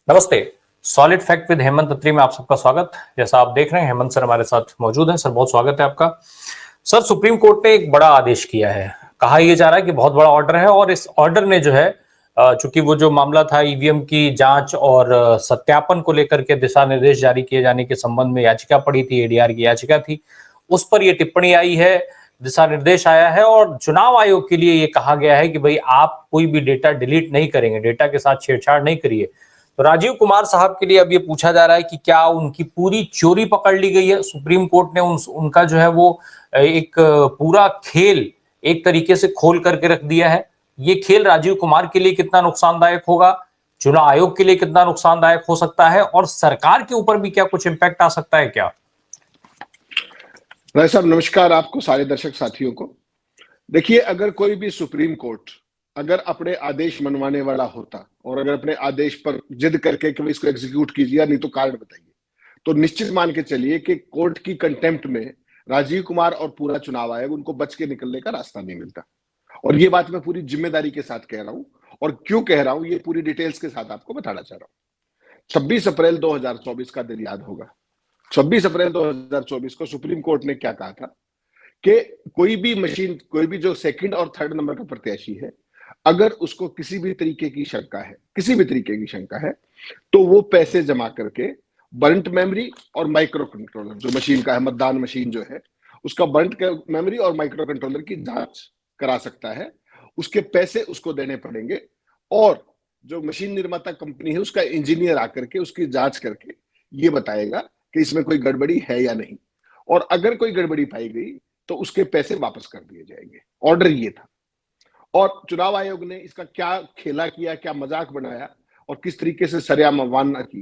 नमस्ते। Solid fact with Hemant अत्री में आप सबका स्वागत। जैसा आप देख रहे हैं हेमंत सर हमारे साथ मौजूद हैं। सर बहुत स्वागत है आपका। सर सुप्रीम कोर्ट ने एक बड़ा आदेश किया है। कहा यह जा रहा है कि बहुत बड़ा ऑर्डर है और इस ऑर्डर ने जो है चूंकि वो जो मामला था ईवीएम की जांच और सत्यापन को लेकर के दिशा निर्देश जारी किए जाने के संबंध में याचिका पड़ी थी, एडीआर की याचिका थी, उस पर यह टिप्पणी आई है, दिशा निर्देश आया है और चुनाव आयोग के लिए यह कहा गया है कि भाई आप कोई भी डेटा डिलीट नहीं करेंगे, डेटा के साथ छेड़छाड़ नहीं करिए। तो राजीव कुमार साहब के लिए अब ये पूछा जा रहा है कि क्या उनकी पूरी चोरी पकड़ ली गई है। सुप्रीम कोर्ट ने उनका जो है वो एक पूरा खेल एक तरीके से खोल करके रख दिया है। ये खेल राजीव कुमार के लिए कितना नुकसानदायक होगा, चुनाव आयोग के लिए कितना नुकसानदायक हो सकता है और सरकार के ऊपर भी क्या कुछ इंपैक्ट आ सकता है क्या? राय साहब नमस्कार, आपको सारे दर्शक साथियों को। देखिए, अगर कोई भी सुप्रीम कोर्ट अगर अपने आदेश मनवाने वाला होता और अगर अपने आदेश पर जिद करके कि इसको एग्जीक्यूट कीजिए नहीं तो कारण बताइए, तो निश्चित मान के चलिए कि कोर्ट की कंटेम्प्ट में राजीव कुमार और पूरा चुनाव आयोग उनको बच के निकलने का रास्ता नहीं मिलता। और ये बात मैं पूरी जिम्मेदारी के साथ कह रहा हूं और क्यों कह रहा हूं ये पूरी डिटेल्स के साथ आपको बताना चाह रहा हूं। 26 अप्रैल 2024 का दिन याद होगा। 26 अप्रैल 2024 को सुप्रीम कोर्ट ने क्या कहा था कि कोई भी मशीन, कोई भी जो सेकंड और थर्ड नंबर का प्रत्याशी है, अगर उसको किसी भी तरीके की शंका है, किसी भी तरीके की शंका है, तो वो पैसे जमा करके बर्ंट मेमोरी और माइक्रो कंट्रोलर, जो मशीन का है, मतदान मशीन जो है, उसका बर्ंट मेमोरी और माइक्रो कंट्रोलर की जांच करा सकता है। उसके पैसे उसको देने पड़ेंगे और जो मशीन निर्माता कंपनी है उसका इंजीनियर आकर के उसकी जांच करके ये बताएगा कि इसमें कोई गड़बड़ी है या नहीं, और अगर कोई गड़बड़ी पाई गई तो उसके पैसे वापस कर दिए जाएंगे। ऑर्डर ये था। और चुनाव आयोग ने इसका क्या खेला किया, क्या मजाक बनाया और किस तरीके से सरेआम अवमानना की,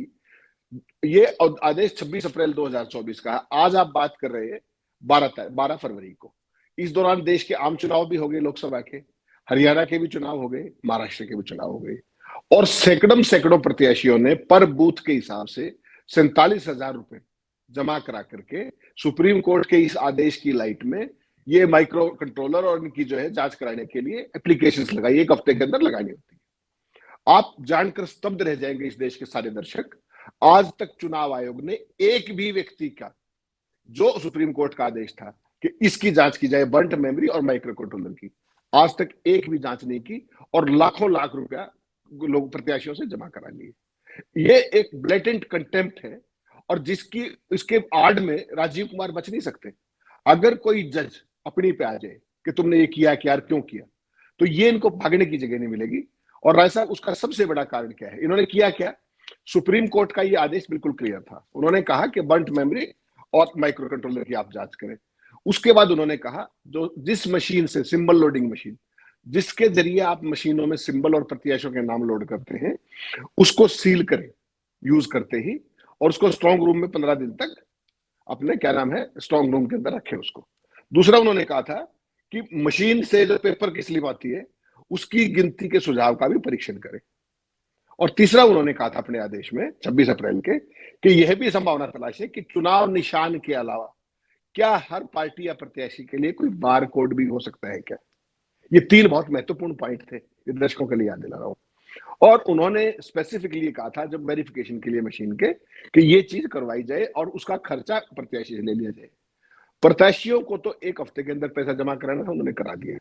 ये आदेश 26 अप्रैल 2024 का है। आज आप बात कर रहे हैं 12 फरवरी को। इस दौरान देश के आम चुनाव भी हो गए, लोकसभा के, हरियाणा के भी चुनाव हो गए, महाराष्ट्र के भी चुनाव हो गए और सैकड़ों सैकड़ों प्रत्याशियों ने पर बूथ के हिसाब से 47,000 रुपए जमा करा करके सुप्रीम कोर्ट के इस आदेश की लाइट में ये माइक्रो कंट्रोलर और इनकी जो है जांच कराने के लिए एप्लीकेशंस लगाई, एक हफ्ते के अंदर लगानी होती है। आप जानकर स्तब्ध रह जाएंगे इस देश के सारे दर्शक, आज तक चुनाव आयोग ने एक भी व्यक्ति का, जो सुप्रीम कोर्ट का आदेश था कि इसकी जांच की जाए बर्ंट मेमोरी और माइक्रो कंट्रोलर की, आज तक एक भी जांच नहीं की और लाखों लाख रुपया लोग प्रत्याशियों से जमा करा लिए। ये एक ब्लेटेंट कंटेम्प्ट है और जिसकी इसके आड़ में राजीव कुमार बच नहीं सकते। अगर कोई जज अपनी पे आ जाए कि तुमने ये किया क्या, क्यों किया, तो ये इनको भागने की जगह नहीं मिलेगी। और राय साहब, उसका सबसे बड़ा कारण क्या है? इन्होंने किया क्या? सुप्रीम कोर्ट का ये आदेश बिल्कुल क्लियर था। उन्होंने कहा कि बर्ंट मेमोरी और माइक्रो कंट्रोलर की आप जांच करें। उसके बाद उन्होंने कहा जो जिस मशीन से, सिंबल लोडिंग मशीन, जिसके जरिए आप मशीनों में सिंबल और प्रत्याशियों के नाम लोड करते हैं, उसको सील करें यूज करते ही और उसको स्ट्रॉन्ग रूम में 15 दिन तक अपने क्या नाम है स्ट्रॉन्ग रूम के अंदर रखें उसको। दूसरा उन्होंने कहा था कि मशीन से जो पेपर की स्लिप आती है उसकी गिनती के सुझाव का भी परीक्षण करें। और तीसरा उन्होंने कहा था अपने आदेश में 26 अप्रैल के कि यह भी संभावना तलाशे कि चुनाव निशान के अलावा क्या हर पार्टी या प्रत्याशी के लिए कोई बार कोड भी हो सकता है क्या। ये तीन बहुत महत्वपूर्ण पॉइंट थे, ये दर्शकों के लिए याद दिला रहा हूं। और उन्होंने स्पेसिफिकली कहा था जब वेरिफिकेशन के लिए मशीन के कि ये चीज करवाई जाए और उसका खर्चा प्रत्याशी से ले लिया जाए। प्रत्याशियों को तो एक हफ्ते के अंदर पैसा जमा कराना था, उन्होंने करा दिया।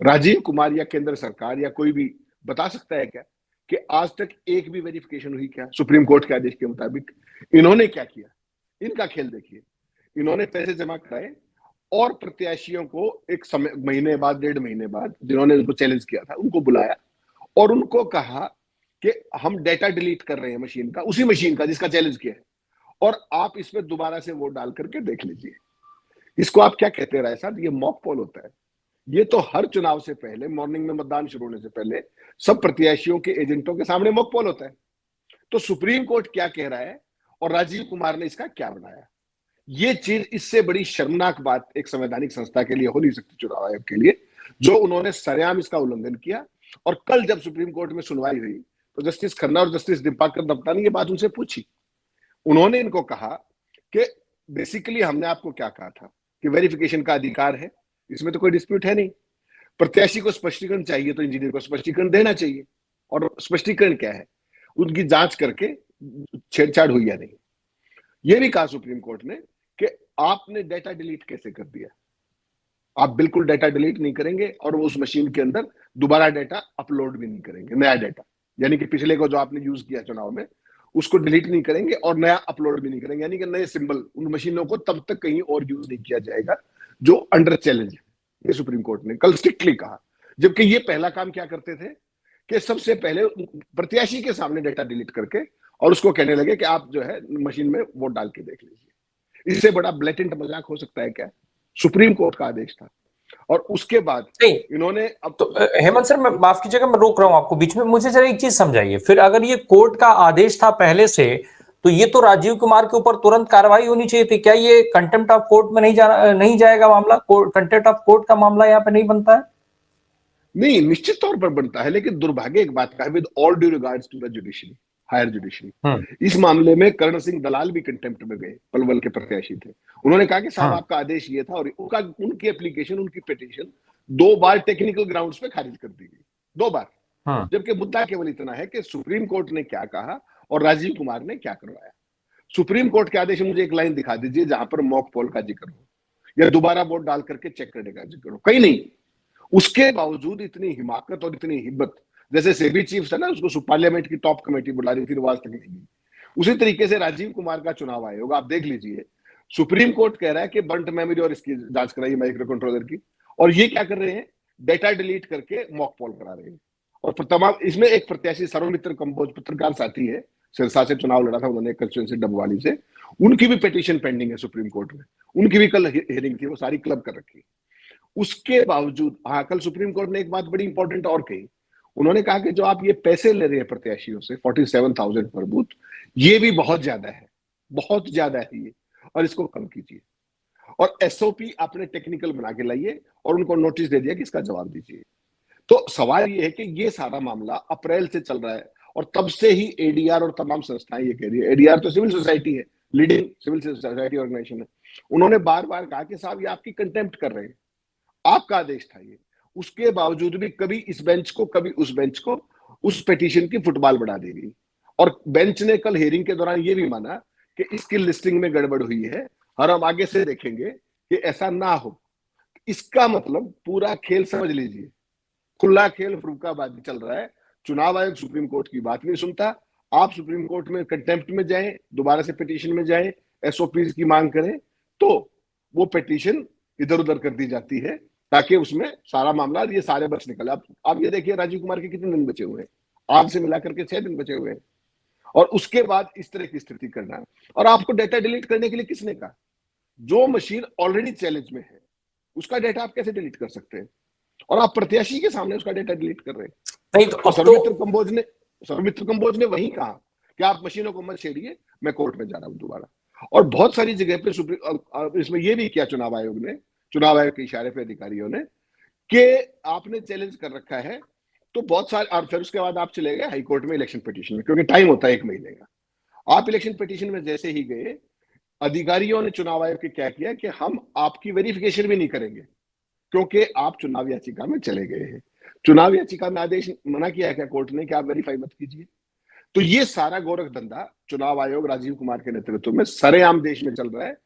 राजीव कुमार या केंद्र सरकार या कोई भी बता सकता है क्या कि आज तक एक भी वेरिफिकेशन हुई क्या? सुप्रीम कोर्ट के आदेश के मुताबिक इन्होंने क्या किया? इनका खेल देखिए। इन्होंने पैसे जमा कराए और प्रत्याशियों को एक समय, महीने बाद, 1.5 महीने बाद, जिन्होंने उनको चैलेंज किया था उनको बुलाया और उनको कहा कि हम डेटा डिलीट कर रहे हैं मशीन का, उसी मशीन का जिसका चैलेंज किया है, और आप इसमें दोबारा से वोट डाल करके देख लीजिए। इसको आप क्या कहते हैं राय साहब? ये मॉक पोल होता है। ये तो हर चुनाव से पहले, मॉर्निंग में मतदान शुरू होने से पहले सब प्रत्याशियों के एजेंटों के सामने मॉक पोल होता है। तो सुप्रीम कोर्ट क्या कह रहा है और राजीव कुमार ने इसका क्या बनाया? ये चीज, इससे बड़ी शर्मनाक बात एक संवैधानिक संस्था के लिए हो नहीं सकती, चुनाव आयोग के लिए, जो उन्होंने सरेआम इसका उल्लंघन किया। और कल जब सुप्रीम कोर्ट में सुनवाई हुई तो जस्टिस खन्ना और जस्टिस दीपाकर दत्ता ने ये बात उनसे पूछी। उन्होंने इनको कहा कि बेसिकली हमने आपको क्या कहा था कि वेरिफिकेशन का अधिकार है, इसमें तो कोई डिस्प्यूट है नहीं। प्रत्याशी को स्पष्टीकरण चाहिए तो इंजीनियर को स्पष्टीकरण देना चाहिए। और स्पष्टीकरण क्या है? उनकी जांच करके छेड़छाड़ हुई या नहीं। ये भी कहा सुप्रीम कोर्ट ने कि आपने डेटा डिलीट कैसे कर दिया, आप बिल्कुल डेटा डिलीट नहीं करेंगे और उस मशीन के अंदर दोबारा डेटा अपलोड भी नहीं करेंगे, नया डेटा, यानी कि पिछले को जो आपने यूज किया चुनाव में उसको डिलीट नहीं करेंगे और नया अपलोड भी नहीं करेंगे, यानी कि नए सिंबल उन मशीनों को तब तक कहीं और यूज नहीं किया जाएगा जो अंडर चैलेंज है। ये सुप्रीम कोर्ट ने कल स्ट्रिक्टली कहा, जबकि ये पहला काम क्या करते थे कि सबसे पहले प्रत्याशी के सामने डेटा डिलीट करके और उसको कहने लगे कि आप जो है मशीन में वोट डाल के देख लीजिए। इससे बड़ा ब्लेटेंट मजाक हो सकता है क्या? सुप्रीम कोर्ट का आदेश था और उसके बाद नहीं इन्होंने अब तो हेमंत सर, मैं माफ कीजिएगा, मैं रोक रहा हूं आपको बीच में, मुझे जरा एक चीज समझाइए। फिर अगर ये कोर्ट का आदेश था पहले से, तो ये तो राजीव कुमार के ऊपर तुरंत कार्रवाई होनी चाहिए थी। क्या ये कंटेम्प्ट ऑफ कोर्ट में नहीं जाएगा मामला? कंटेम्प्ट ऑफ कोर्ट का मामला यहाँ पे नहीं बनता है? नहीं, निश्चित तौर पर बनता है, लेकिन दुर्भाग्य एक बात का है, with all due regards to the judiciary, higher judiciary, इस मामले में कर्ण सिंह दलाल भी कंटेम्प्ट में गए, पलवल के प्रत्याशी थे। उन्होंने कहा कि साहब आपका आदेश ये था, और उनकी एप्लीकेशन, उनकी पिटीशन 2 बार टेक्निकल ग्राउंड्स पे खारिज कर दी गई, 2 बार। जबकि मुद्दा केवल इतना है कि सुप्रीम कोर्ट ने क्या कहा और राजीव कुमार ने क्या करवाया। सुप्रीम कोर्ट के आदेश में मुझे एक लाइन दिखा दीजिए जहां पर मॉक पोल का जिक्र हो या दोबारा वोट डाल करके चेक करने का जिक्र हो, कहीं नहीं। उसके बावजूद इतनी हिमाकत और इतनी हिम्मत, जैसे सेबी चीफ था ना, उसको पार्लियामेंट की टॉप कमेटी बुला रही थी, आज तक नहीं गई। उसी तरीके से राजीव कुमार का चुनाव आयोग, आप देख लीजिए, सुप्रीम कोर्ट कह रहा है कि बंट मेमोरी और इसकी जांच कराइए, माइक्रो कंट्रोलर की, और ये क्या कर रहे हैं, डेटा डिलीट करके मॉक पोल करा रहे हैं। और तमाम इसमें एक प्रत्याशी सर्वमित्र कंबोज, पत्रकार साथी है, सिरसा से चुनाव लड़ा था उन्होंने, कंस्टिट्यूएंसी डबवाली से, उनकी भी पिटीशन पेंडिंग है सुप्रीम कोर्ट में, उनकी भी कल हियरिंग थी, वो सारी क्लब कर रखी। उसके बावजूद हाँ, कल सुप्रीम कोर्ट ने एक बात बड़ी इंपॉर्टेंट और कही, उन्होंने कहा कि जो आप ये पैसे ले रहे हैं प्रत्याशियों से 47,000 पर बूथ, ये भी बहुत ज्यादा है, बहुत ज्यादा है ये, और इसको कम कीजिए, और एसओपी आपने टेक्निकल बना के लाइए और उनको नोटिस दे दिया कि इसका जवाब दीजिए। तो सवाल ये है कि ये सारा मामला अप्रैल से चल रहा है और तब से ही एडीआर और तमाम संस्थाएं ये कह रही है, एडीआर तो सिविल सोसाइटी है, लीडिंग सिविल सोसाइटी ऑर्गेनाइजेशन है, उन्होंने बार बार कहा कि साहब ये आपकी कंटेम्प्ट कर रहे हैं, आपका आदेश था ये। उसके बावजूद भी कभी इस बेंच को कभी उस बेंच को उस पिटीशन की फुटबॉल बढ़ा दे रही, और बेंच ने कल हियरिंग के दौरान ये भी माना कि इसकी लिस्टिंग में गड़बड़ हुई है और हम आगे से देखेंगे कि ऐसा ना हो। इसका मतलब पूरा खेल समझ लीजिए, खुला खेल फरूखाबादी चल रहा है। चुनाव आयोग सुप्रीम कोर्ट की बात नहीं सुनता, आप सुप्रीम कोर्ट में कंटेम्प्ट में जाएं, दोबारा से पिटीशन में जाएं, एसओपी की मांग करें, तो वो पिटीशन इधर उधर कर दी जाती है ताकि उसमें सारा मामला, ये सारे बच निकले। आप ये देखिए राजीव कुमार के कितने दिन बचे हुए हैं, आज से मिलाकर के 6 दिन बचे हुए हैं, और उसके बाद इस तरह की स्थिति करना है। और आपको डेटा डिलीट करने के लिए किसने कहा? जो मशीन ऑलरेडी चैलेंज में है उसका डेटा आप कैसे डिलीट कर सकते हैं, और आप प्रत्याशी के सामने उसका डेटा डिलीट कर रहे हैं। नहीं तो अब सर्वमित्र कंबोज ने वही कहा कि आप मशीनों को मत छेड़िए, मैं कोर्ट में जा रहा हूं दोबारा। और बहुत सारी जगह पे सुप्रीम, इसमें यह भी किया चुनाव आयोग ने, चुनाव आयोग के इशारे पे अधिकारियों ने, कि आपने चैलेंज कर रखा है, तो बहुत सारे, और फिर उसके बाद आप चले गए हाईकोर्ट में इलेक्शन पिटीशन में, क्योंकि टाइम होता है 1 महीने का। आप इलेक्शन पिटीशन में जैसे ही गए, अधिकारियों ने चुनाव आयोग के क्या किया कि हम आपकी वेरिफिकेशन भी नहीं करेंगे, क्योंकि आप चुनाव याचिका में चले गए हैं। चुनाव याचिका में आदेश मना किया है क्या कोर्ट ने कि आप वेरीफाई मत कीजिए? तो ये सारा गोरख धंधा चुनाव आयोग राजीव कुमार के नेतृत्व में सरेआम देश में चल रहा है।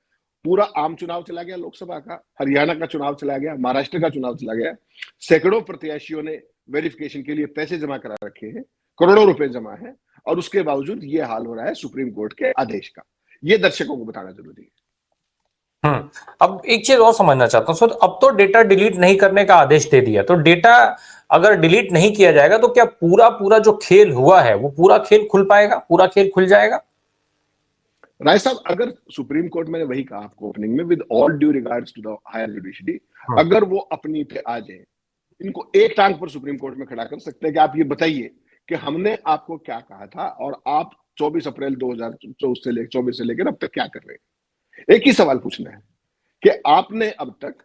पूरा आम चुनाव चला गया, लोकसभा का, हरियाणा का चुनाव चला गया, महाराष्ट्र का चुनाव चला गया, सैकड़ों प्रत्याशियों ने वेरिफिकेशन के लिए पैसे जमा करा रखे हैं, करोड़ों रुपए जमा है, और उसके बावजूद ये हाल हो रहा है सुप्रीम कोर्ट के आदेश का। ये दर्शकों को बताना जरूरी है। अब एक चीज और समझना चाहता हूं सर, अब तो डेटा डिलीट नहीं करने का आदेश दे दिया, तो डेटा अगर डिलीट नहीं किया जाएगा तो क्या पूरा पूरा जो खेल हुआ है वो पूरा खेल खुल पाएगा, पूरा खेल खुल जाएगा? राय साहब, अगर सुप्रीम कोर्ट, मैंने वही कहा आपको ओपनिंग में, with all due regards to the higher judiciary, अगर वो अपनी पे आ जाए, इनको एक टांग पर सुप्रीम कोर्ट में खड़ा कर सकते हैं कि आप ये बताइए कि हमने आपको क्या कहा था और आप 24 अप्रैल 2024 से लेकर 24 से लेकर अब तक क्या कर रहे हैं। एक ही सवाल पूछना है कि आपने अब तक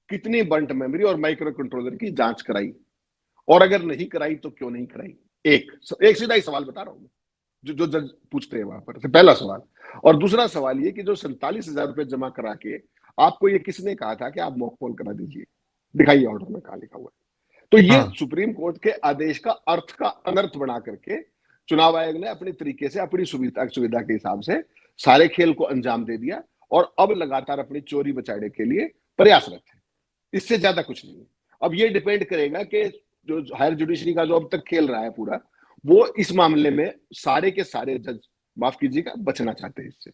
कितनी बंट मेमोरी और माइक्रो कंट्रोलर की जांच कराई, और अगर नहीं कराई तो क्यों नहीं कराई। एक सीधा ही सवाल बता रहा हूं जो जज पूछते हैं वहां पर, पहला सवाल। और दूसरा सवाल ये कि जो 47,000 रुपए जमा करा के आपको ये किसने कहा था कि आप मॉक पोल करा दीजिए, दिखाइए ऑर्डर में कहा लिखा हुआ है। तो ये सुप्रीम कोर्ट के आदेश का अर्थ का अनर्थ बना करके चुनाव आयोग ने अपने तरीके से अपनी सुविधा के हिसाब से सारे खेल को अंजाम दे दिया और अब लगातार अपनी चोरी बचाने के लिए प्रयासरत है। इससे ज्यादा कुछ नहीं है। अब ये डिपेंड करेगा कि जो हायर जुडिशरी का जो अब तक खेल रहा है पूरा, वो इस मामले में सारे के सारे जज, माफ कीजिएगा, बचना चाहते हैं इससे।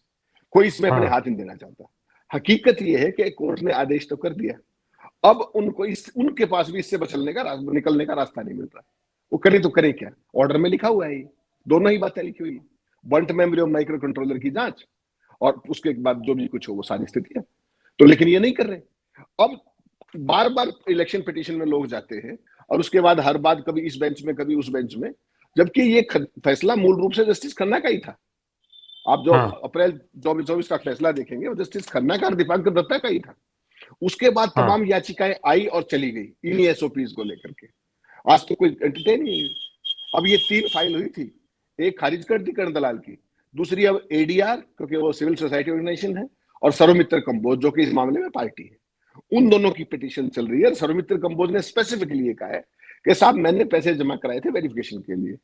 कोई इसमें अपने हाथ नहीं देना चाहता। हकीकत यह है कि कोर्ट ने आदेश तो कर दिया, अब उनको उनके पास भी इससे निकलने का रास्ता नहीं मिल रहा। वो करें तो करें क्या? ऑर्डर में लिखा हुआ है, ये दोनों ही बातें लिखी हुई है, बंट मेमोरी और माइक्रो कंट्रोलर की जांच और उसके बाद जो भी कुछ हो वो सारी स्थितियां। तो लेकिन ये नहीं कर रहे। अब बार बार इलेक्शन पिटीशन में लोग जाते हैं और उसके बाद हर बात कभी इस बेंच में कभी उस बेंच में, जबकि ये फैसला मूल रूप से जस्टिस खन्ना का ही था। आप जो अप्रैल 2024 का फैसला देखेंगे वो जस्टिस खन्ना का और दीपांकर दत्ता का ही था। उसके बाद तमाम याचिकाएं आई और चली गई इन्हीं एसओपीज को लेकर के। आज तो कोई एंटरटेन नहीं है। अब ये 3 फाइल हुई थी, एक खारिज कर दी कर्ण दलाल की, दूसरी अब एडीआर क्योंकि वो सिविल सोसाइटी ऑर्गेनाइजेशन है, और सौरमित्र कंबोज जो कि इस मामले में पार्टी है, उन दोनों की पिटीशन चल रही है। सौरमित्र कंबोज ने स्पेसिफिकली ये कहा है कि साहब मैंने पैसे जमा कराए थे वेरिफिकेशन के लिए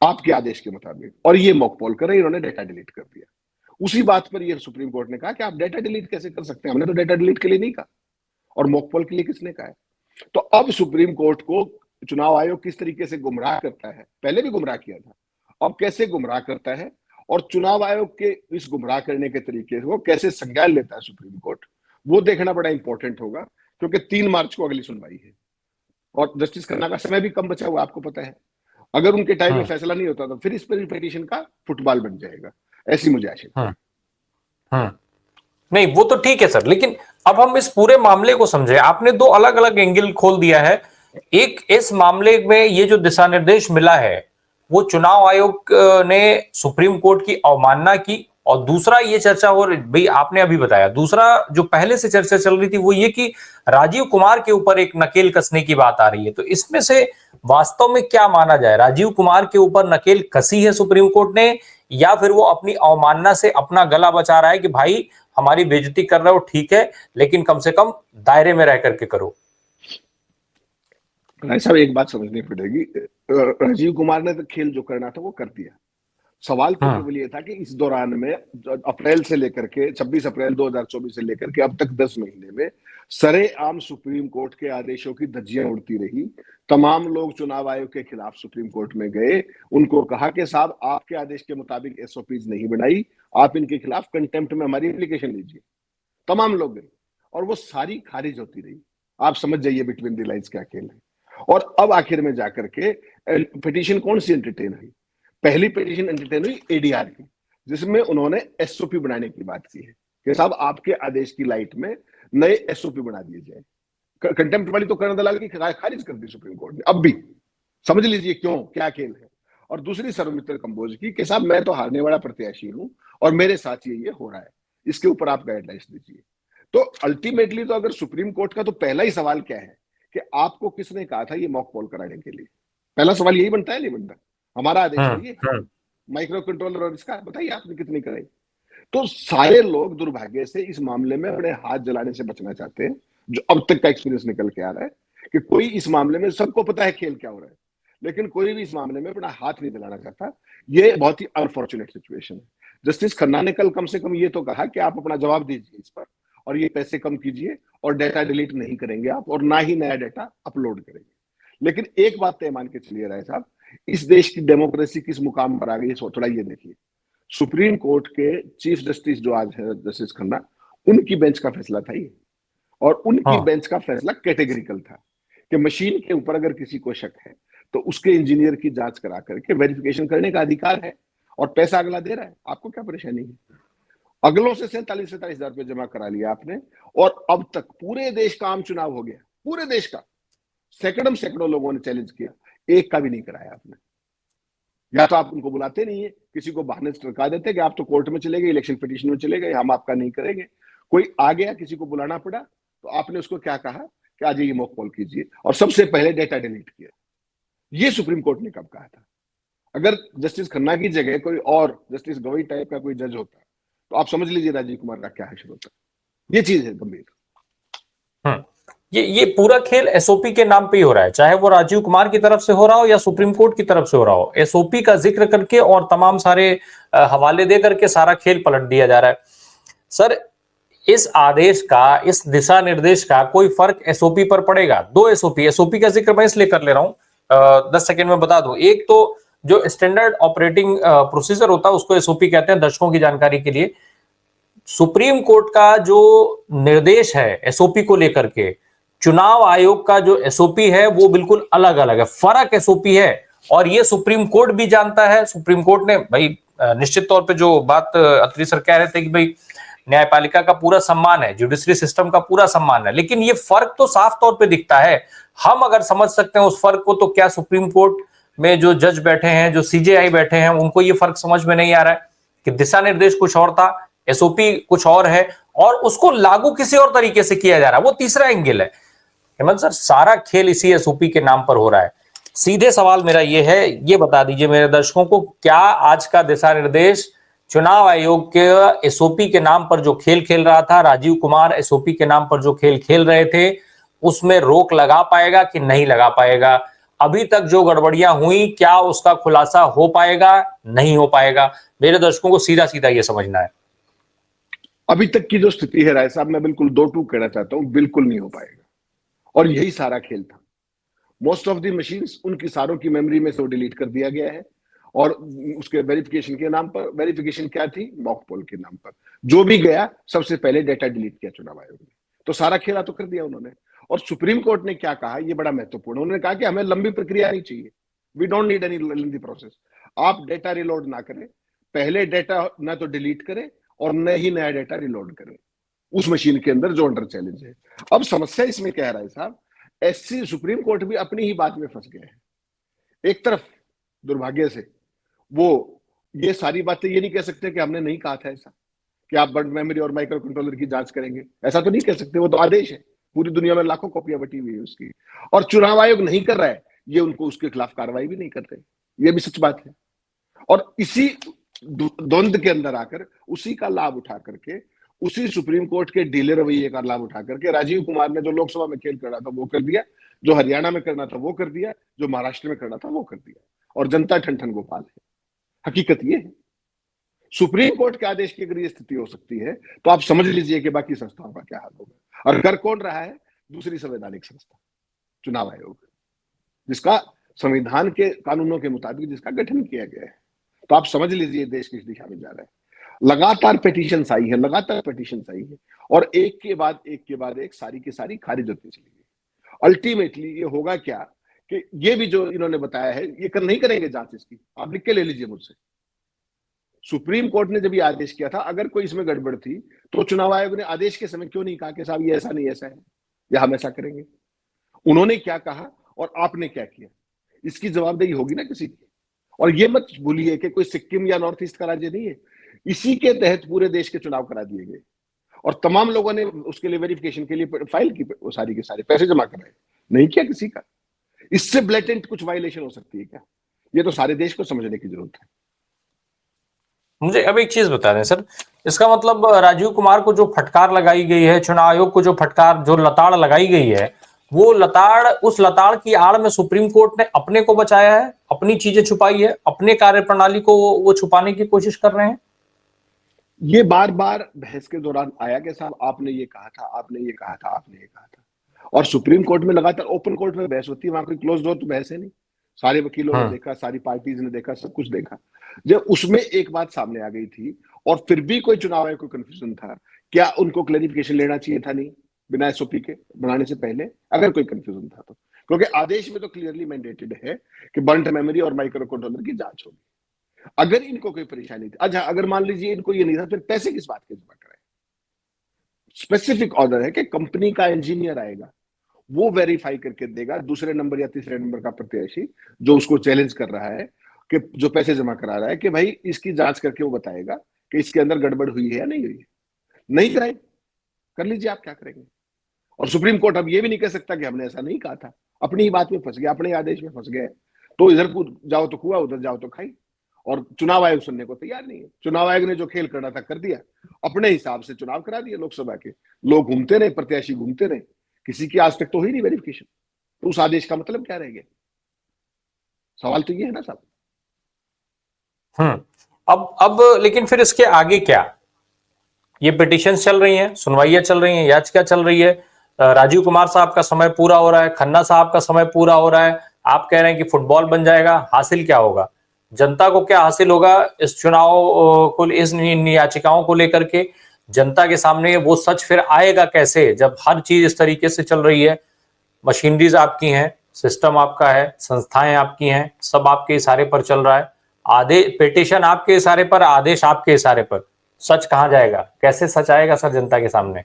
आपके आदेश के मुताबिक, और ये मॉक पोल कर रहे, इन्होंने डेटा डिलीट कर दिया। उसी बात पर ये सुप्रीम कोर्ट ने कहा कि आप डेटा डिलीट कैसे कर सकते हैं, हमने तो डेटा डिलीट के लिए नहीं कहा, और मॉक पोल के लिए किसने कहा है? तो अब सुप्रीम कोर्ट को चुनाव आयोग किस तरीके से गुमराह करता है, पहले भी गुमराह किया था, अब कैसे गुमराह करता है, और चुनाव आयोग के इस गुमराह करने के तरीके को कैसे संज्ञान लेता है सुप्रीम कोर्ट, वो देखना बड़ा इंपॉर्टेंट होगा। क्योंकि 3 मार्च को अगली सुनवाई है और जस्टिस खन्ना का समय भी कम बचा हुआ, आपको पता है। अगर उनके टाइम में फैसला नहीं होता तो फिर इस पर पिटीशन का फुटबॉल बन जाएगा, ऐसी मुझे आशंका है। नहीं वो तो ठीक है सर, लेकिन अब हम इस पूरे मामले को समझे। आपने 2 अलग अलग एंगल खोल दिया है। एक, इस मामले में ये जो दिशा निर्देश मिला है वो चुनाव आयोग ने सुप्रीम कोर्ट की अवमानना की, और दूसरा ये चर्चा, और भाई आपने अभी बताया, दूसरा जो पहले से चर्चा चल रही थी वो ये कि राजीव कुमार के ऊपर एक नकेल कसने की बात आ रही है। तो इसमें से वास्तव में क्या माना जाए? राजीव कुमार के ऊपर नकेल कसी है सुप्रीम कोर्ट ने, या फिर वो अपनी अवमानना से अपना गला बचा रहा है कि भाई हमारी बेइज्जती कर रहे हो ठीक है, लेकिन कम से कम दायरे में रह करके करो? साहब एक बात समझनी पड़ेगी, राजीव कुमार ने तो खेल जो करना था वो कर दिया। सवाल तो केवल ये था कि इस दौरान में अप्रैल से लेकर के 26 अप्रैल 2024 से लेकर के अब तक 10 महीने में सरेआम सुप्रीम कोर्ट के आदेशों की धज्जियां उड़ती रही। तमाम लोग चुनाव आयोग के खिलाफ सुप्रीम कोर्ट में गए, उनको कहा कि साहब आपके आदेश के मुताबिक एसओपीज नहीं बनाई, आप इनके खिलाफ कंटेम्प्ट में हमारी एप्लीकेशन लीजिए। तमाम लोग गए और वो सारी खारिज होती रही। आप समझ जाइए बिटवीन द लाइन्स क्या खेल है। और अब आखिर में जाकर के पिटीशन कौन सी एंटरटेन हुई? पहली पिटीशन एंटरटेन हुई एडीआर की, जिसमें उन्होंने एसओपी बनाने की बात की है कि साहब आपके आदेश की लाइट में नए एसओपी बना दिए जाए। कंटेम्प्ट वाली तो कर्ण दलाल की खारिज कर दी सुप्रीम कोर्ट ने। अब भी समझ लीजिए क्यों, क्या खेल है। और दूसरी सौरमित्र कंबोज की कि साहब मैं तो हारने वाला प्रत्याशी हूं और मेरे साथ ये हो रहा है, इसके ऊपर आप गाइडलाइंस दीजिए। तो अल्टीमेटली तो अगर सुप्रीम कोर्ट का तो पहला ही सवाल क्या है कि आपको किसने कहा था ये मॉक पोल कराने के लिए? पहला सवाल यही बनता है, नहीं बनता? हमारा आदेश है ये, माइक्रो कंट्रोलर और इसका बताइए आपने कितनी कराई? तो सारे लोग दुर्भाग्य से इस मामले में अपने हाथ जलाने से बचना चाहते हैं, जो अब तक का एक्सपीरियंस निकल के आ रहा है कि कोई इस मामले में, सबको पता है खेल क्या हो रहा है, लेकिन कोई भी इस मामले में अपना हाथ नहीं जलाना चाहता। ये बहुत ही अनफॉर्चुनेट सिचुएशन है। जस्टिस खन्ना ने कल कम से कम ये तो कहा कि आप अपना जवाब दीजिए इस पर, और ये पैसे कम कीजिए, और डेटा डिलीट नहीं करेंगे आप, और ना ही नया डेटा अपलोड करेंगे। लेकिन एक बात तय मान के चलिए राय साहब, इस देश की डेमोक्रेसी किस मुकाम पर आ गई है, थोड़ा ये देखिए। सुप्रीम कोर्ट के चीफ जस्टिस जो आज है जस्टिस खन्ना, उनकी बेंच का फैसला था ये, और उनकी बेंच का फैसला कैटेगरिकल था कि मशीन के ऊपर अगर किसी को शक है तो उसके इंजीनियर की जांच करा करके वेरिफिकेशन करने का अधिकार है, और पैसा अगला दे रहा है, आपको क्या परेशानी है? अगलों से 47-47 हजार रुपये जमा करा लिया आपने, और अब तक पूरे देश का आम चुनाव हो गया, पूरे देश का सैकड़ों लोगों ने चैलेंज किया, एक का भी नहीं कराया आपने। या तो आप उनको बुलाते नहीं है, किसी को बहाने से टरका देते कि आप तो कोर्ट में चले गए, इलेक्शन पिटीशन में चले गए, हम आपका नहीं करेंगे। कोई आ गया, किसी को बुलाना पड़ा, तो आपने उसको क्या कहा कि आज ये मॉक पोल कीजिए, और सबसे पहले डेटा डिलीट किया। ये सुप्रीम कोर्ट ने कब कहा था? अगर जस्टिस खन्ना की जगह कोई और जस्टिस गवई टाइप का कोई जज होता तो आप समझ लीजिए राजीव कुमार का क्या हश्र होता। ये चीज है गंभीर। ये पूरा खेल एसओपी के नाम पे ही हो रहा है, चाहे वो राजीव कुमार की तरफ से हो रहा हो या सुप्रीम कोर्ट की तरफ से हो रहा हो। एसओपी का जिक्र करके और तमाम सारे हवाले दे करके सारा खेल पलट दिया जा रहा है। सर, इस आदेश का, इस दिशा निर्देश का कोई फर्क एसओपी पर पड़ेगा? दो एसओपी, एसओपी का जिक्र मैं इसलिए कर ले रहा हूं, 10 सेकंड में बता दूं। एक तो जो स्टैंडर्ड ऑपरेटिंग प्रोसीजर होता है उसको एसओपी कहते हैं, दर्शकों की जानकारी के लिए। सुप्रीम कोर्ट का जो निर्देश है एसओपी को लेकर के, चुनाव आयोग का जो एसओपी है वो बिल्कुल अलग अलग है, फर्क एसओपी है। और ये सुप्रीम कोर्ट भी जानता है। सुप्रीम कोर्ट ने भाई निश्चित तौर पे जो बात अत्री सर कह रहे थे कि भाई न्यायपालिका का पूरा सम्मान है, जुडिशरी सिस्टम का पूरा सम्मान है, लेकिन ये फर्क तो साफ तौर पे दिखता है। हम अगर समझ सकते हैं उस फर्क को, तो क्या सुप्रीम कोर्ट में जो जज बैठे हैं, जो सीजेआई बैठे हैं, उनको ये फर्क समझ में नहीं आ रहा है कि दिशा निर्देश कुछ और था, एसओपी कुछ और है, और उसको लागू किसी और तरीके से किया जा रहा है। वो तीसरा एंगल है। हेमंत सर, सारा खेल इसी एसओपी के नाम पर हो रहा है। सीधे सवाल मेरा ये है, ये बता दीजिए मेरे दर्शकों को, क्या आज का दिशा निर्देश चुनाव आयोग के एसओपी के नाम पर जो खेल खेल रहा था, राजीव कुमार एसओपी के नाम पर जो खेल खेल रहे थे, उसमें रोक लगा पाएगा कि नहीं लगा पाएगा? अभी तक जो गड़बड़ियां हुई, क्या उसका खुलासा हो पाएगा, नहीं हो पाएगा? मेरे दर्शकों को सीधा सीधा ये समझना है। अभी तक की जो स्थिति है राय साहब, मैं बिल्कुल दो टूक कहना चाहता हूं, बिल्कुल नहीं हो पाएगा। और यही सारा खेल था। मोस्ट ऑफ द मशीन्स, उनकी सारों की मेमोरी में से डिलीट कर दिया गया है, और उसके वेरिफिकेशन के नाम पर, वेरिफिकेशन क्या थी, मॉक पोल के नाम पर जो भी गया सबसे पहले डेटा डिलीट किया चुनाव आयोग ने। तो सारा खेला तो कर दिया उन्होंने। और सुप्रीम कोर्ट ने क्या कहा, ये बड़ा महत्वपूर्ण, उन्होंने कहा कि हमें लंबी प्रक्रिया नहीं चाहिए, we don't need any lengthy process. आप डेटा रिलोड ना करें, पहले डेटा ना तो डिलीट करें और न ही नया डेटा रिलोड करें उस मशीन के अंदर जो अंडर चैलेंज है। अब समस्या इसमें क्या है साहब, एससी सुप्रीम कोर्ट भी अपनी ही बात में फंस गए हैं। एक तरफ दुर्भाग्य से वो ये सारी बातें ये नहीं कह सकते कि हमने नहीं कहा था ऐसा, कि आप बर्ड मेमोरी और माइक्रो कंट्रोलर की जांच करेंगे, ऐसा तो नहीं कह सकते। वो तो आदेश है, पूरी दुनिया में लाखों कॉपियां बटी हुई है उसकी, और चुनाव आयोग नहीं कर रहा है, ये उनको उसके खिलाफ कार्रवाई भी नहीं कर रहे, ये भी सच बात है। और इसी द्वंद के अंदर आकर, उसी का लाभ उठा करके, उसी सुप्रीम कोर्ट के ढीले रवैये का लाभ उठा करके राजीव कुमार ने जो लोकसभा में खेल करना था वो कर दिया, जो हरियाणा में करना था वो कर दिया, जो महाराष्ट्र में करना था वो कर दिया, और जनता ठन ठन गोपाल है। हकीकत ये है। सुप्रीम कोर्ट के आदेश की अगर ये स्थिति हो सकती है, तो आप समझ लीजिए कि बाकी संस्थाओं का क्या हाल होगा। और कर कौन रहा है? दूसरी संवैधानिक संस्था, चुनाव आयोग, जिसका संविधान के कानूनों के मुताबिक जिसका गठन किया गया है। तो आप समझ लीजिए देश किस दिशा में जा रहा है। लगातार पिटीशन आई है, लगातार पिटीशन आई है, और एक के बाद एक के बाद एक, सारी की सारी खारिज होती चली गई। अल्टीमेटली ये होगा क्या कि ये भी जो इन्होंने बताया है, ये नहीं करेंगे जांच इसकी, आप लिख के ले लीजिए मुझसे। सुप्रीम कोर्ट ने जब ये आदेश किया था, अगर कोई इसमें गड़बड़ थी तो चुनाव आयोग ने आदेश के समय क्यों नहीं कहा कि साहब ये ऐसा नहीं, ऐसा है, या हम ऐसा करेंगे? उन्होंने क्या कहा और आपने क्या किया, इसकी जवाबदेही होगी ना किसी की। और ये मत भूलिए कि कोई सिक्किम या नॉर्थ ईस्ट का राज्य नहीं है, इसी के तहत पूरे देश के चुनाव करा दिए गए, और तमाम लोगों ने उसके लिए वेरिफिकेशन के लिए फाइल की, वो सारी के सारे पैसे जमा कराए, नहीं किया किसी का। इससे ब्लेटेंट कुछ वायलेशन हो सकती है क्या? ये तो सारे देश को समझने की जरूरत है। मुझे अब एक चीज बता दें सर, इसका मतलब राजीव कुमार को जो फटकार लगाई गई है, चुनाव आयोग को जो फटकार, जो लताड़ लगाई गई है, वो लताड़, उस लताड़ की आड़ में सुप्रीम कोर्ट ने अपने को बचाया है, अपनी चीजें छुपाई है, अपने कार्यप्रणाली को वो छुपाने की कोशिश कर रहे हैं। ये बार बार बहस के दौरान आया कि साहब आपने ये कहा था, आपने ये कहा था, आपने ये कहा था। और सुप्रीम कोर्ट में लगातार ओपन कोर्ट में बहस होती है, वहां कोई क्लोज डोर तो बहस है नहीं। सारे वकीलों ने देखा, सारी पार्टीज ने देखा, सब कुछ देखा। जब उसमें एक बात सामने आ गई थी, और फिर भी कोई चुनाव आयोग को कंफ्यूजन था, क्या उनको क्लैरिफिकेशन लेना चाहिए था नहीं, बिना एसओपी के बनाने से पहले, अगर कोई कंफ्यूजन था तो? क्योंकि आदेश में तो क्लियरली मैंडेटेड है कि बर्न्ट मेमोरी और माइक्रो कंट्रोलर की जांच होगी। अगर इनको कोई परेशानी थी, अच्छा अगर मान लीजिए इनको ये नहीं था, फिर पैसे किस बात के जमा कराए? स्पेसिफिक ऑर्डर है कि कंपनी का इंजीनियर आएगा, वो वेरीफाई करके देगा, दूसरे नंबर या तीसरे नंबर का प्रत्याशी जो उसको चैलेंज कर रहा है, कि जो पैसे जमा करा रहा है, कि भाई इसकी जांच करके वो बताएगा कि इसके अंदर गड़बड़ हुई है या नहीं हुई है। नहीं कराए, कर लीजिए, आप क्या करेंगे? और सुप्रीम कोर्ट अब ये भी नहीं कह सकता कि हमने ऐसा नहीं कहा था, अपनी ही बात में फंस गया, अपने ही आदेश में फंस गए। तो इधर जाओ तो कुआ, उधर जाओ तो खाई। और चुनाव आयोग सुनने को तैयार नहीं है। चुनाव आयोग ने जो खेल करना था कर दिया, अपने हिसाब से चुनाव करा दिए लोकसभा के। लोग घूमते रहे, प्रत्याशी घूमते रहे, किसी की आज तक तो हुई नहीं वेरिफिकेशन, तो उस आदेश का मतलब क्या रह गया? सवाल तो ये है ना साहब। अब लेकिन फिर इसके आगे क्या? ये पिटिशन चल रही हैं, सुनवाइयां चल रही हैं, याचिका चल रही है, राजीव कुमार साहब का समय पूरा हो रहा है, खन्ना साहब का समय पूरा हो रहा है, आप कह रहे हैं कि फुटबॉल बन जाएगा। हासिल क्या होगा? जनता को क्या हासिल होगा इस चुनाव को, इस याचिकाओं को लेकर के? जनता के सामने वो सच फिर आएगा कैसे, जब हर चीज इस तरीके से चल रही है? मशीनरीज आपकी हैं, सिस्टम आपका है, संस्थाएं आपकी हैं, सब आपके इशारे पर चल रहा है। आदेश, पिटिशन आपके इशारे पर, आदेश आपके इशारे पर। सच कहां जाएगा? कैसे सच आएगा सर जनता के सामने?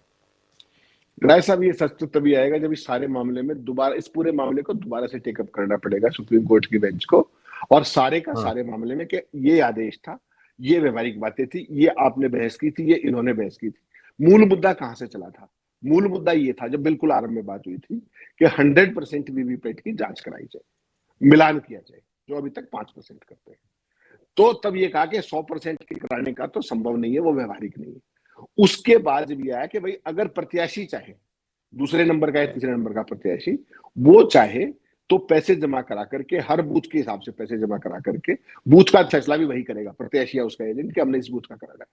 राय साहब, ये सच तो तभी आएगा जब इस सारे मामले में दोबारा, इस पूरे मामले को दोबारा से टेकअप करना पड़ेगा सुप्रीम कोर्ट की बेंच को, और सारे का सारे मामले में कि ये आदेश था, ये व्यवहारिक बातें थी, ये आपने बहस की थी, ये इन्होंने बहस की थी। मूल मुद्दा कहां से चला था? मूल मुद्दा ये था, जब बिल्कुल आरंभ में बात हुई थी कि 100% वीवीपैट की जांच कराई जाए, मिलान किया जाए, जो अभी तक 5% करते हैं। तो तब ये कहा कि 100% के कराने का तो संभव नहीं है, वो व्यवहारिक नहीं है। उसके बाद जब ये आया कि भाई अगर प्रत्याशी चाहे, दूसरे नंबर का या तीसरे नंबर का प्रत्याशी, वो चाहे तो पैसे जमा करा करके, हर बूथ के हिसाब से पैसे जमा करा करके, बूथ का फैसला भी वही करेगा, प्रत्याशी या उसका एजेंट, कि हमने इस बूथ का कराना है,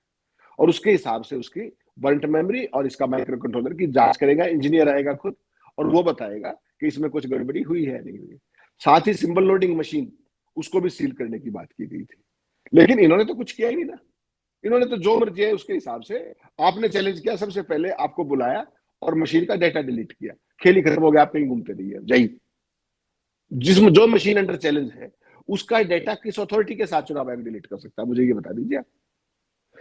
और उसके हिसाब से उसकी बर्ंट मेमोरी और इसका माइक्रो कंट्रोलर की जांच करेगा। इंजीनियर आएगा खुद और वो बताएगा कि इसमें कुछ गड़बड़ी हुई है नहीं हुई। साथ ही सिंबल लोडिंग मशीन, उसको भी सील करने की बात की गई थी, लेकिन इन्होंने तो कुछ किया ही नहीं ना। इन्होंने तो जो मर्जी है उसके हिसाब से, आपने चैलेंज किया, सबसे पहले आपको बुलाया और मशीन का डाटा डिलीट किया, खेल ही खत्म हो गया, आप कहीं घूमते रहिए जय। जिसमें जो मशीन अंडर चैलेंज है, उसका डाटा किस अथॉरिटी के साथ चुनाव आयोग डिलीट कर सकता है, मुझे ये बता दीजिए।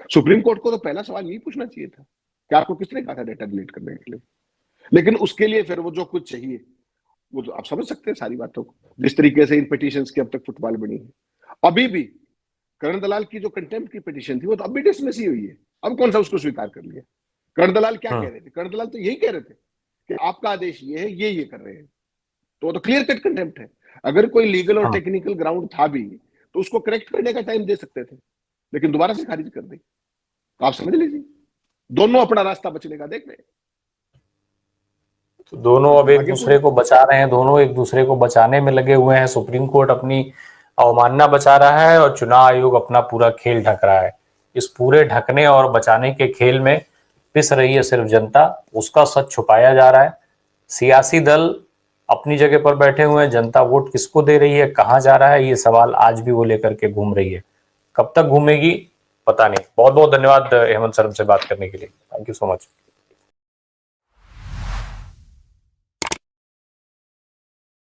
सुप्रीम कोर्ट को तो पहला सवाल यही पूछना चाहिए था कि आपको किसने कहा था डाटा डिलीट करने के लिए। लेकिन उसके लिए फिर वो जो कुछ चाहिए, वो तो आप समझ सकते हैं सारी बातों को, जिस तरीके से इन पिटीशंस की अब तक फुटबॉल बनी है। अभी भी करण दलाल की जो कंटेम्प्ट की पिटीशन थी, वो तो अभी डिसमिस ही हुई है, अब कौन सा उसको स्वीकार कर लिया? करण दलाल क्या कह रहे थे? करण दलाल तो यही कह रहे थे कि आपका आदेश ये है, ये कर रहे हैं, तो वो तो क्लियर कट कंटेम्प्ट है। अगर कोई लीगल और टेक्निकल ग्राउंड था भी तो उसको करेक्ट करने का टाइम दे सकते थे, लेकिन दोबारा से खारिज कर दी। तो आप समझ लीजिए, दोनों अपना रास्ता बचने का देख रहे हैं। तो दोनों अब एक दूसरे को बचा रहे हैं, दोनों एक दूसरे को बचाने में लगे हुए हैं। सुप्रीम कोर्ट अपनी अवमानना बचा रहा है और चुनाव आयोग अपना पूरा खेल ढक रहा है। इस पूरे ढकने और बचाने के खेल में पिस रही है सिर्फ जनता, उसका सच छुपाया जा रहा है। सियासी दल अपनी जगह पर बैठे हुए हैं, जनता वोट किसको दे रही है, कहां जा रहा है, ये सवाल आज भी वो लेकर के घूम रही है। कब तक घूमेगी पता नहीं। बहुत बहुत धन्यवाद हेमंत सर, हमसे बात करने के लिए। Thank you so much.